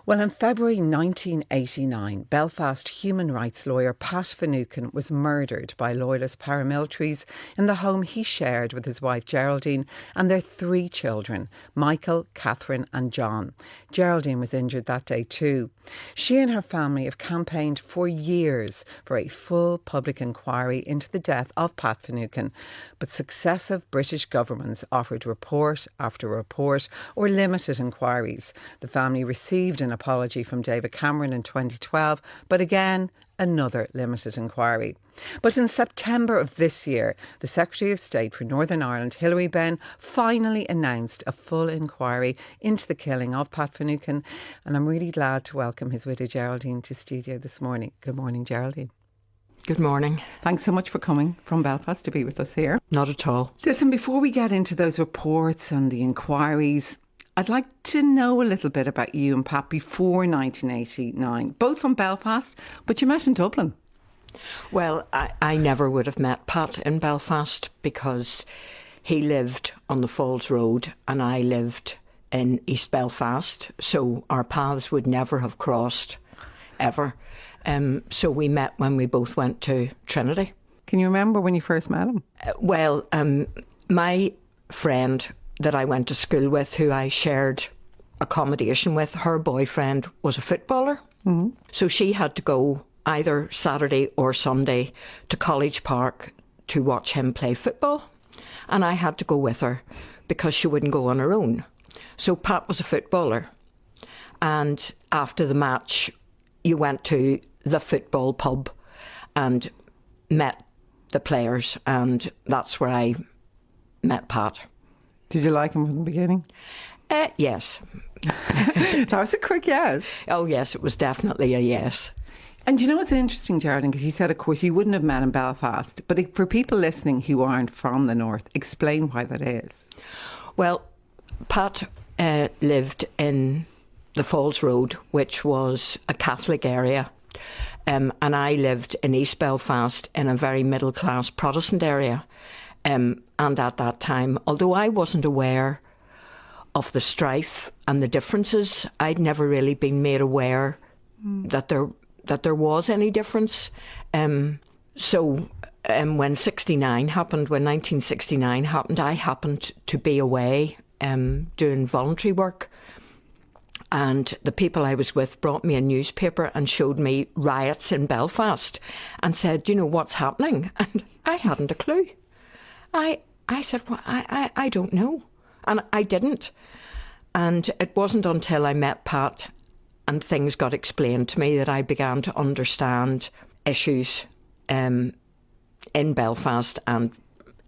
Well, in February 1989, Belfast human rights lawyer Pat Finucane was murdered by loyalist paramilitaries in the home he shared with his wife Geraldine and their 3 children, Michael, Catherine and John. Geraldine was injured that day too. She and her family have campaigned for years for a full public inquiry into the death of Pat Finucane, but successive British governments offered report after report or limited inquiries. The family received an apology from David Cameron in 2012, but again, another limited inquiry. But in September of this year, the Secretary of State for Northern Ireland, Hilary Benn, finally announced a full inquiry into the killing of Pat Finucane, and I'm really glad to welcome his widow Geraldine to studio this morning. Good morning, Geraldine. Good morning. Thanks so much for coming from Belfast to be with us here. Not at all. Listen, before we get into those reports and the inquiries, I'd like to know a little bit about you and Pat before 1989, both from Belfast, but you met in Dublin. Well, I never would have met Pat in Belfast because he lived on the Falls Road and I lived in East Belfast, so our paths would never have crossed, ever. So we met when we both went to Trinity. Can you remember when you first met him? Well, my friend that I went to school with, who I shared accommodation with, her boyfriend was a footballer. Mm-hmm. So she had to go either Saturday or Sunday to College Park to watch him play football. And I had to go with her because she wouldn't go on her own. So Pat was a footballer. And after the match, you went to the football pub and met the players. And that's where I met Pat. Did you like him from the beginning? Yes. That was a quick yes. Oh, yes, it was definitely a yes. And you know what's interesting, Geraldine, because you said, of course, you wouldn't have met in Belfast. But for people listening who aren't from the north, explain why that is. Well, Pat lived in the Falls Road, which was a Catholic area. And I lived in East Belfast in a very middle-class Protestant area. And at that time, although I wasn't aware of the strife and the differences, I'd never really been made aware that there was any difference. So when 69 happened, when 1969 happened, I happened to be away doing voluntary work. And the people I was with brought me a newspaper and showed me riots in Belfast and said, you know, what's happening? And I hadn't a clue. I said, well, I don't know. And I didn't. And it wasn't until I met Pat and things got explained to me that I began to understand issues in Belfast and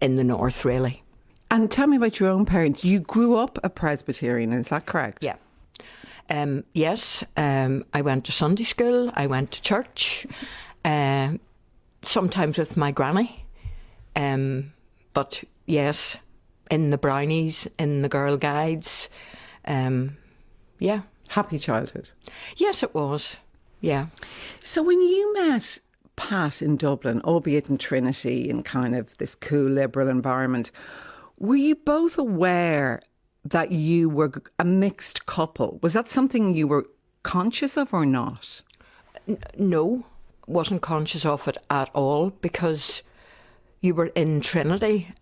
in the north, really. And tell me about your own parents. You grew up a Presbyterian, is that correct? Yeah. Yes. I went to Sunday school. I went to church, sometimes with my granny. But yes, in the brownies, in the girl guides, yeah. Happy childhood? Yes, it was, yeah. So when you met Pat in Dublin, albeit in Trinity, in kind of this cool liberal environment, were you both aware that you were a mixed couple? Was that something you were conscious of or not? No, wasn't conscious of it at all because you were in Trinity,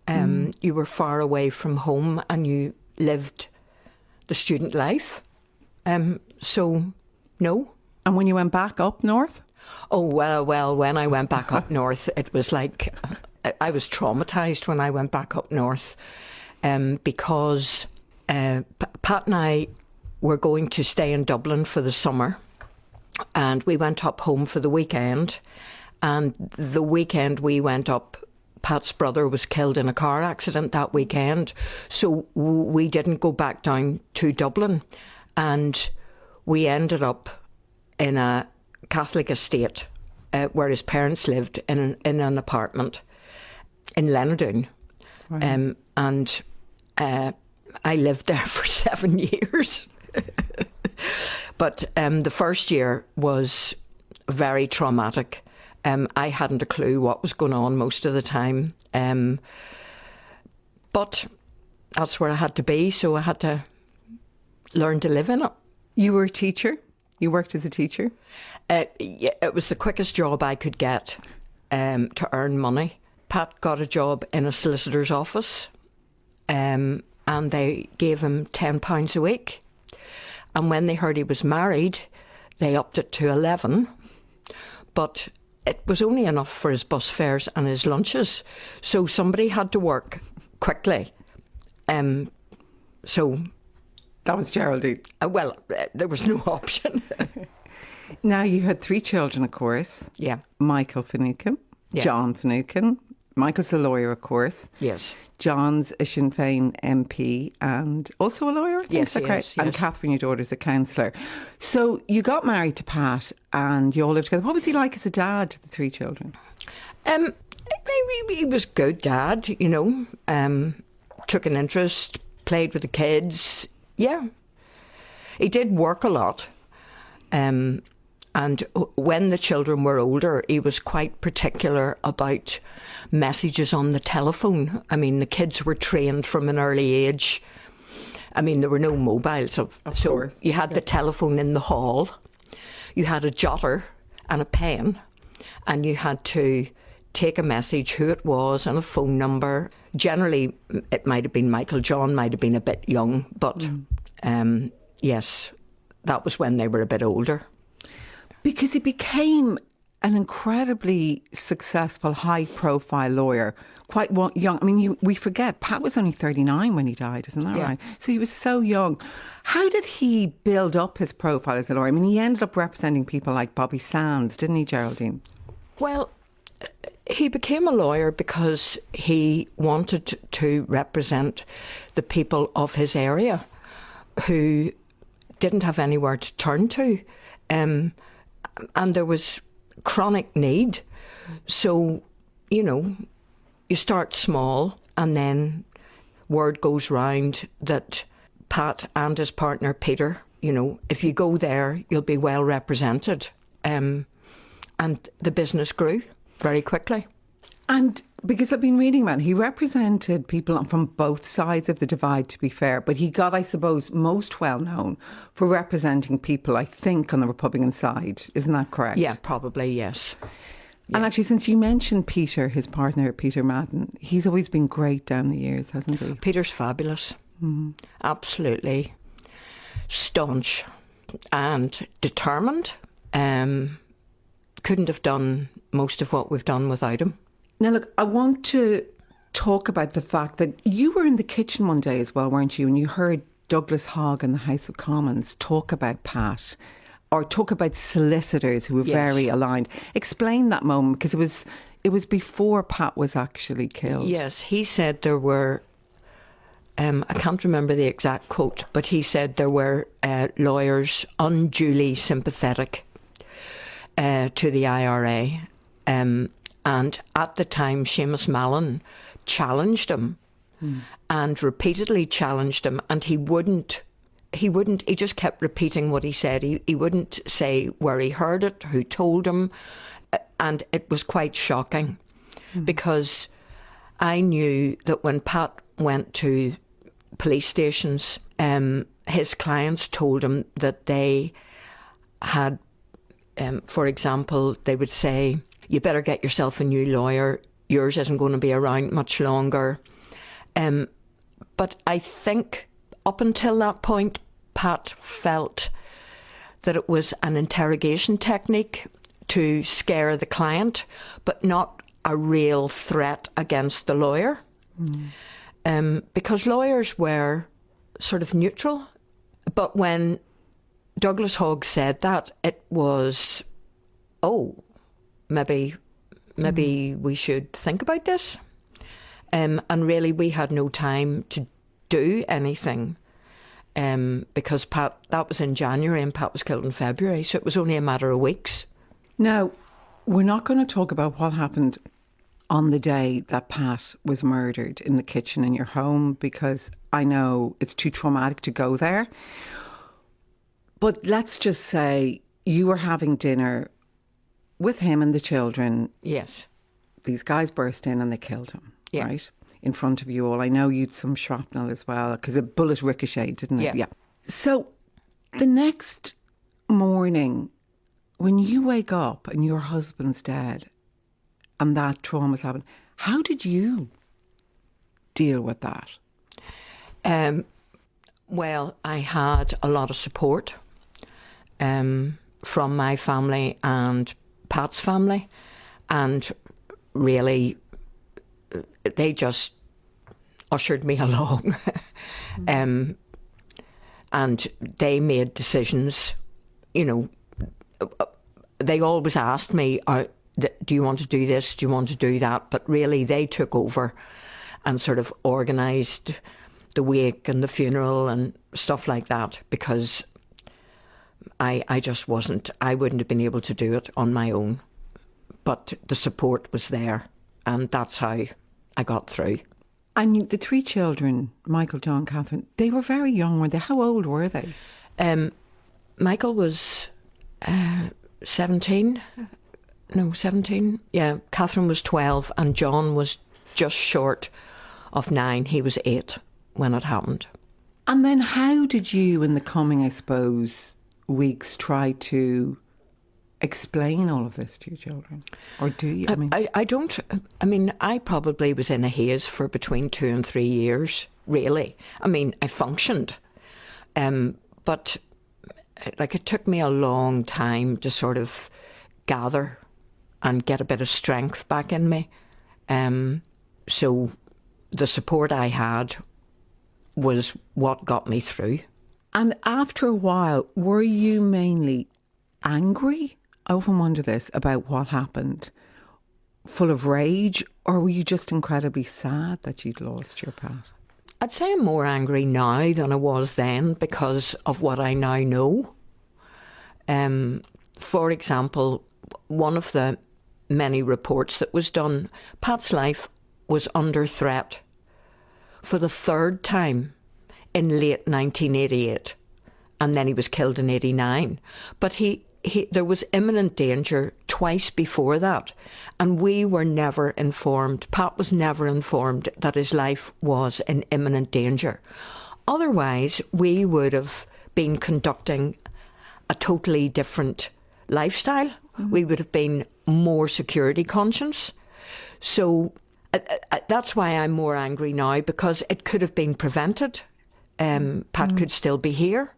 you were far away from home and you lived the student life. So, no. And when you went back up north? Oh, well, when I went back up north, it was like, I was traumatised when I went back up north because Pat and I were going to stay in Dublin for the summer and we went up home for the weekend. And the weekend we went up, Pat's brother was killed in a car accident that weekend. So we didn't go back down to Dublin. And we ended up in a Catholic estate where his parents lived in an apartment in Leonardoon. Right. And I lived there for 7 years. But the first year was very traumatic. I hadn't a clue what was going on most of the time. But that's where I had to be, so I had to learn to live in it. You were a teacher? You worked as a teacher? Yeah, it was the quickest job I could get to earn money. Pat got a job in a solicitor's office, and they gave him £10 a week. And when they heard he was married, they upped it to 11. But it was only enough for his bus fares and his lunches. So somebody had to work quickly. So that was Geraldine. There was no option. Now, you had 3 children, of course. Yeah. Michael Finucane, Yeah. John Finucane. Michael's a lawyer, of course. Yes. John's a Sinn Féin MP and also a lawyer, I think. Yes, Is that he correct? is, And yes. Catherine, your daughter's a counsellor. So you got married to Pat and you all lived together. What was he like as a dad to the 3 children? He was good dad, you know. Took an interest, played with the kids. Yeah. He did work a lot. And when the children were older, he was quite particular about messages on the telephone. I mean, the kids were trained from an early age. I mean, there were no mobiles. So course. You had the telephone in the hall. You had a jotter and a pen. And you had to take a message, who it was, and a phone number. Generally, it might have been Michael. John might have been a bit young. But, yes, that was when they were a bit older. Because he became an incredibly successful, high-profile lawyer, quite young. I mean, we forget, Pat was only 39 when he died, isn't that right? So he was so young. How did he build up his profile as a lawyer? I mean, he ended up representing people like Bobby Sands, didn't he, Geraldine? Well, he became a lawyer because he wanted to represent the people of his area who didn't have anywhere to turn to. And there was chronic need. So, you know, you start small and then word goes round that Pat and his partner Peter, you know, if you go there, you'll be well represented. And the business grew very quickly. And because I've been reading about it, he represented people from both sides of the divide, to be fair, but he got, I suppose, most well known for representing people, I think, on the Republican side. Isn't that correct? Yeah, probably, yes. And actually, since you mentioned Peter, his partner, Peter Madden, he's always been great down the years, hasn't he? Peter's fabulous. Absolutely staunch and determined. Couldn't have done most of what we've done without him. Now, look, I want to talk about the fact that you were in the kitchen one day as well, weren't you? And you heard Douglas Hogg in the House of Commons talk about Pat, or talk about solicitors who were very aligned. Explain that moment, because it was before Pat was actually killed. Yes, he said there were, I can't remember the exact quote, but he said there were lawyers unduly sympathetic to the IRA. And at the time, Seamus Mallon challenged him and repeatedly challenged him, and he just kept repeating what he said. He wouldn't say where he heard it, who told him, and it was quite shocking because I knew that when Pat went to police stations, his clients told him that they had, for example, they would say, you better get yourself a new lawyer. Yours isn't going to be around much longer. But I think up until that point, Pat felt that it was an interrogation technique to scare the client, but not a real threat against the lawyer. Because lawyers were sort of neutral. But when Douglas Hogg said that, it was, maybe we should think about this. And really, we had no time to do anything because Pat, that was in January and Pat was killed in February. So it was only a matter of weeks. Now, we're not going to talk about what happened on the day that Pat was murdered in the kitchen in your home, because I know it's too traumatic to go there. But let's just say you were having dinner with him and the children. Yes. These guys burst in and they killed him, right? In front of you all. I know you'd some shrapnel as well, because a bullet ricocheted, didn't it? Yeah. So the next morning, when you wake up and your husband's dead and that trauma's happened, how did you deal with that? Well, I had a lot of support from my family and Pat's family, and really they just ushered me along. And they made decisions, you know. They always asked me, do you want to do this, do you want to do that? But really they took over and sort of organised the wake and the funeral and stuff like that, because I just wasn't, I wouldn't have been able to do it on my own. But the support was there, and that's how I got through. And the three children, Michael, John, Catherine, they were very young, weren't they? How old were they? Michael was 17. No, 17. Yeah, Catherine was 12 and John was just short of 9. He was 8 when it happened. And then how did you, in the coming, I suppose, weeks, try to explain all of this to your children? Or do you? I probably was in a haze for between 2 and 3 years, really. I mean, I functioned. But it took me a long time to sort of gather and get a bit of strength back in me. So the support I had was what got me through. And after a while, were you mainly angry? I often wonder this about what happened. Full of rage, or were you just incredibly sad that you'd lost your Pat? I'd say I'm more angry now than I was then because of what I now know. For example, one of the many reports that was done, Pat's life was under threat for the 3rd time in late 1988, and then he was killed in 89. But there was imminent danger twice before that, and we were never informed. Pat was never informed that his life was in imminent danger. Otherwise, we would have been conducting a totally different lifestyle. Mm-hmm. We would have been more security conscious. So that's why I'm more angry now, because it could have been prevented. Pat could still be here.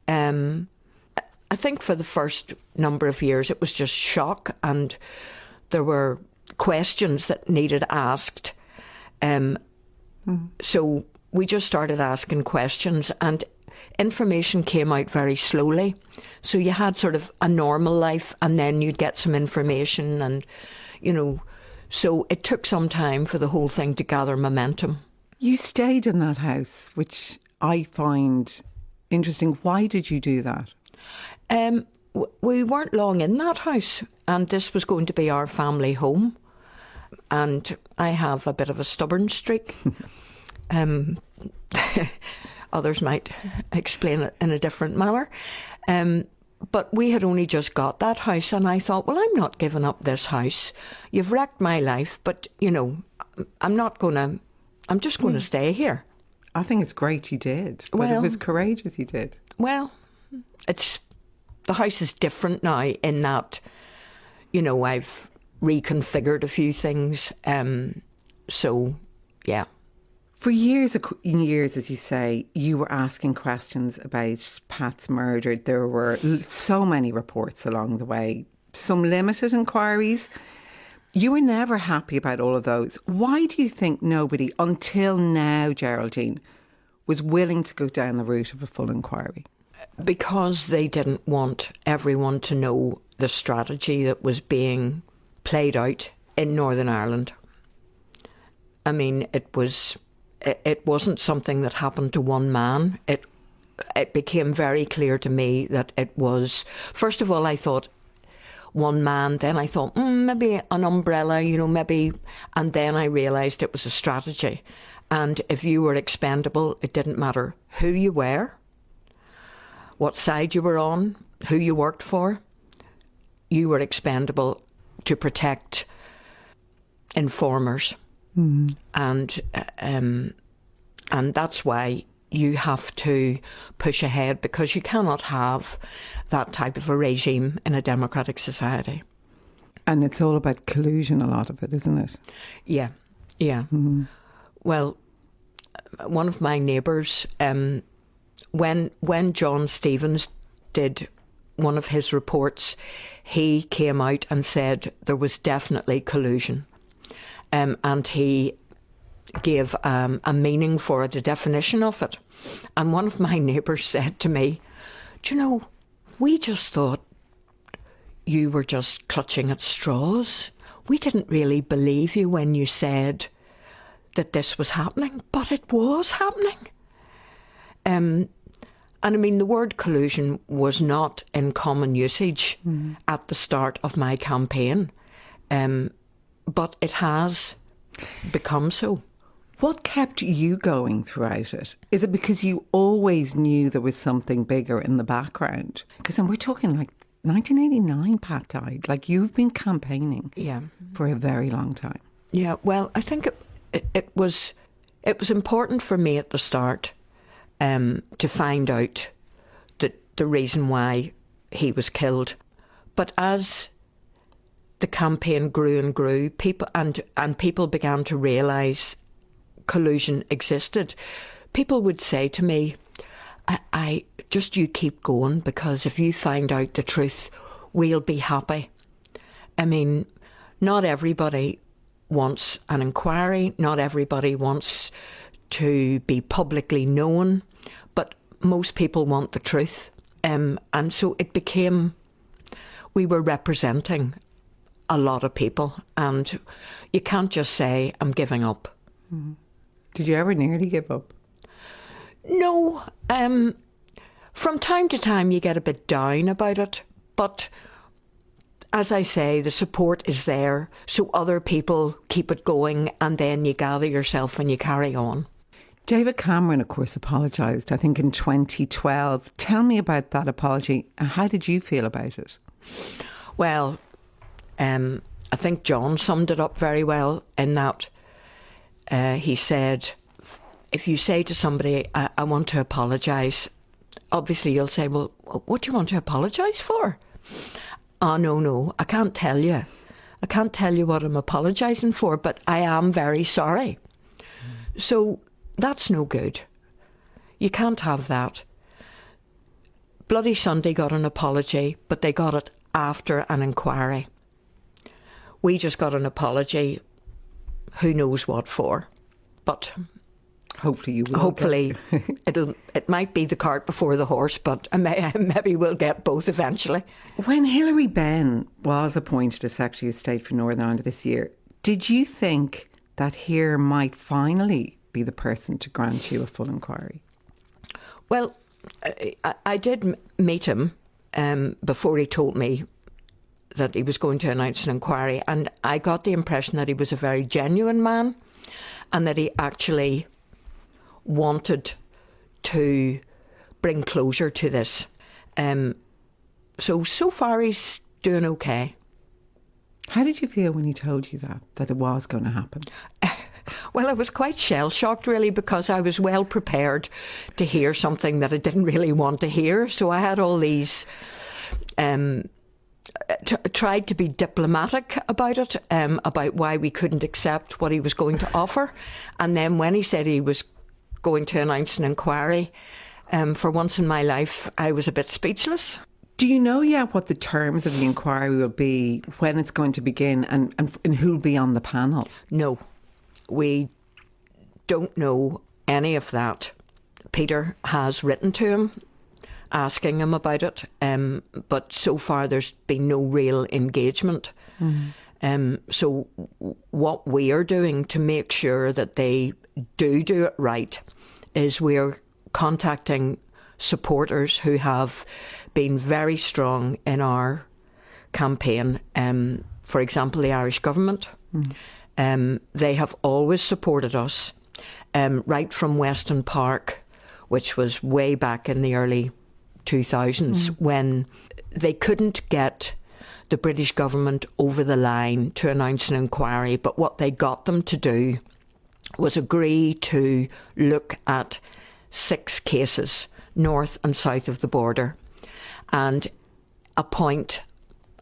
I think for the first number of years it was just shock, and there were questions that needed asked. So we just started asking questions, and information came out very slowly. So you had sort of a normal life, and then you'd get some information, and, you know, so it took some time for the whole thing to gather momentum. You stayed in that house, which I find interesting. Why did you do that? We weren't long in that house, and this was going to be our family home. And I have a bit of a stubborn streak. Others might explain it in a different manner. But we had only just got that house, and I thought, well, I'm not giving up this house. You've wrecked my life, but, you know, I'm just going to stay here. I think it's great you did, but it was courageous you did. Well, the house is different now in that, you know, I've reconfigured a few things. So, yeah. For years and years, as you say, you were asking questions about Pat's murder. There were so many reports along the way, some limited inquiries. You were never happy about all of those. Why do you think nobody, until now, Geraldine, was willing to go down the route of a full inquiry? Because they didn't want everyone to know the strategy that was being played out in Northern Ireland. I mean, it wasn't something that happened to one man. It became very clear to me that it was, first of all, I thought one man, then I thought, maybe an umbrella, you know, maybe, and then I realised it was a strategy. And if you were expendable, it didn't matter who you were, what side you were on, who you worked for, you were expendable to protect informers. And that's why you have to push ahead, because you cannot have that type of a regime in a democratic society. And it's all about collusion, a lot of it, isn't it? Yeah, yeah. Mm-hmm. Well, one of my neighbours, when John Stevens did one of his reports, he came out and said there was definitely collusion. And he gave a meaning for it, a definition of it. And one of my neighbours said to me, "Do you know, we just thought you were just clutching at straws. We didn't really believe you when you said that this was happening, but it was happening." And I mean, the word collusion was not in common usage at the start of my campaign, but it has become so. What kept you going throughout it? Is it because you always knew there was something bigger in the background? Because we're talking like 1989, Pat died. Like, you've been campaigning for a very long time. Yeah, well, I think it was important for me at the start to find out the reason why he was killed. But as the campaign grew and grew, people began to realise collusion existed. People would say to me, I just, you keep going, because if you find out the truth, we'll be happy. I mean, not everybody wants an inquiry, not everybody wants to be publicly known, but most people want the truth. And so it became, we were representing a lot of people, and you can't just say, I'm giving up. Mm-hmm. Did you ever nearly give up? No. From time to time you get a bit down about it, but as I say, the support is there, so other people keep it going, and then you gather yourself and you carry on. David Cameron, of course, apologised, I think in 2012. Tell me about that apology. How did you feel about it? Well, I think John summed it up very well in that he said, if you say to somebody, I want to apologise, obviously you'll say, well, what do you want to apologise for? Oh, no, I can't tell you. I can't tell you what I'm apologising for, but I am very sorry. So that's no good. You can't have that. Bloody Sunday got an apology, but they got it after an inquiry. We just got an apology, who knows what for. But hopefully you will. Hopefully it might be the cart before the horse, but maybe we'll get both eventually. When Hilary Benn was appointed as Secretary of State for Northern Ireland this year, did you think that here might finally be the person to grant you a full inquiry? Well, I did meet him before he told me that he was going to announce an inquiry, and I got the impression that he was a very genuine man and that he actually wanted to bring closure to this. So far he's doing okay. How did you feel when he told you that it was going to happen? Well, I was quite shell-shocked, really, because I was well prepared to hear something that I didn't really want to hear. So I had all these... tried to be diplomatic about it, about why we couldn't accept what he was going to offer. And then when he said he was going to announce an inquiry, for once in my life, I was a bit speechless. Do you know yet what the terms of the inquiry will be, when it's going to begin, and who'll be on the panel? No, we don't know any of that. Peter has written to him, asking him about it, but so far there's been no real engagement. So what we are doing to make sure that they do it right is we're contacting supporters who have been very strong in our campaign. For example, the Irish government. They have always supported us, right from Weston Park, which was way back in the early 2000s, when they couldn't get the British government over the line to announce an inquiry. But what they got them to do was agree to look at 6 cases north and south of the border and appoint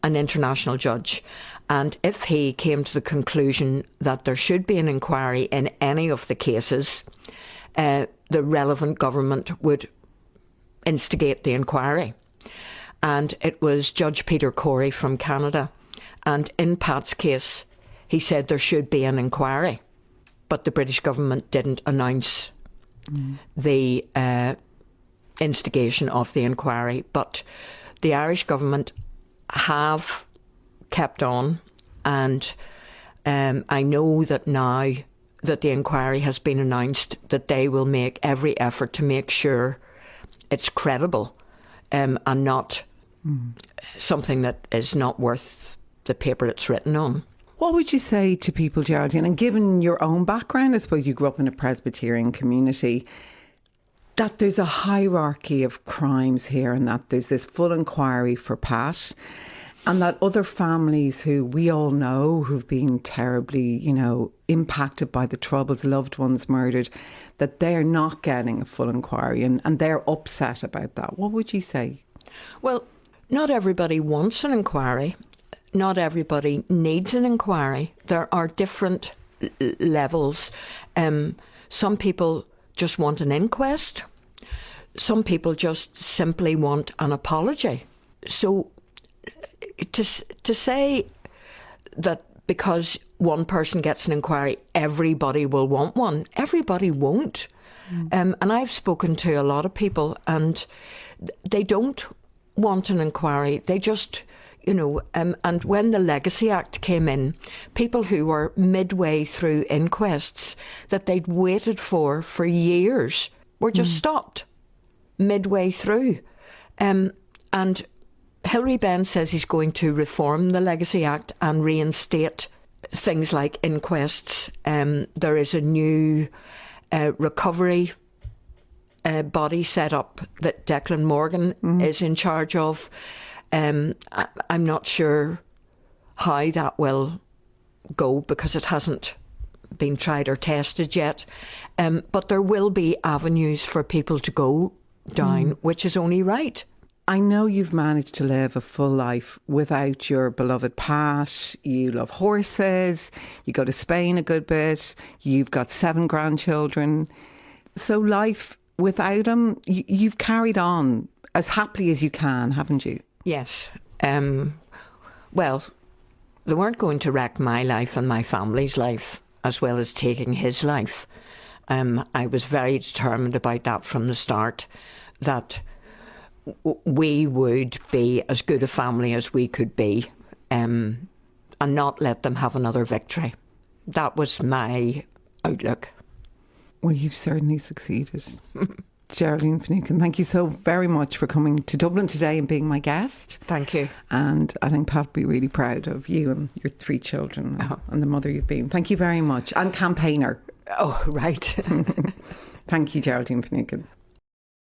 an international judge. And if he came to the conclusion that there should be an inquiry in any of the cases, the relevant government would instigate the inquiry. And it was Judge Peter Corey from Canada. And in Pat's case, he said there should be an inquiry. But the British government didn't announce the instigation of the inquiry. But the Irish government have kept on, and I know that now that the inquiry has been announced, that they will make every effort to make sure it's credible and not something that is not worth the paper it's written on. What would you say to people, Geraldine, and given your own background, I suppose you grew up in a Presbyterian community, that there's a hierarchy of crimes here and that there's this full inquiry for Pat, and that other families who we all know who've been terribly, impacted by the Troubles, loved ones murdered, that they're not getting a full inquiry and they're upset about that. What would you say? Well, not everybody wants an inquiry. Not everybody needs an inquiry. There are different levels. Some people just want an inquest. Some people just simply want an apology. So to say that because one person gets an inquiry, everybody will want one, everybody won't. And I've spoken to a lot of people and they don't want an inquiry. They just... and when the Legacy Act came in, people who were midway through inquests that they'd waited for years were just stopped midway through. And Hilary Benn says he's going to reform the Legacy Act and reinstate things like inquests. There is a new recovery body set up that Declan Morgan is in charge of. I'm not sure how that will go because it hasn't been tried or tested yet. But there will be avenues for people to go down, which is only right. I know you've managed to live a full life without your beloved Pat. You love horses. You go to Spain a good bit. You've got 7 grandchildren. So life without him, you've carried on as happily as you can, haven't you? Yes. Well, they weren't going to wreck my life and my family's life as well as taking his life. I was very determined about that from the start, that we would be as good a family as we could be and not let them have another victory. That was my outlook. Well, you've certainly succeeded. Geraldine Finucane, thank you so very much for coming to Dublin today and being my guest. Thank you. And I think Pat will be really proud of you and your 3 children and the mother you've been. Thank you very much. And campaigner. Oh, right. Thank you, Geraldine Finucane.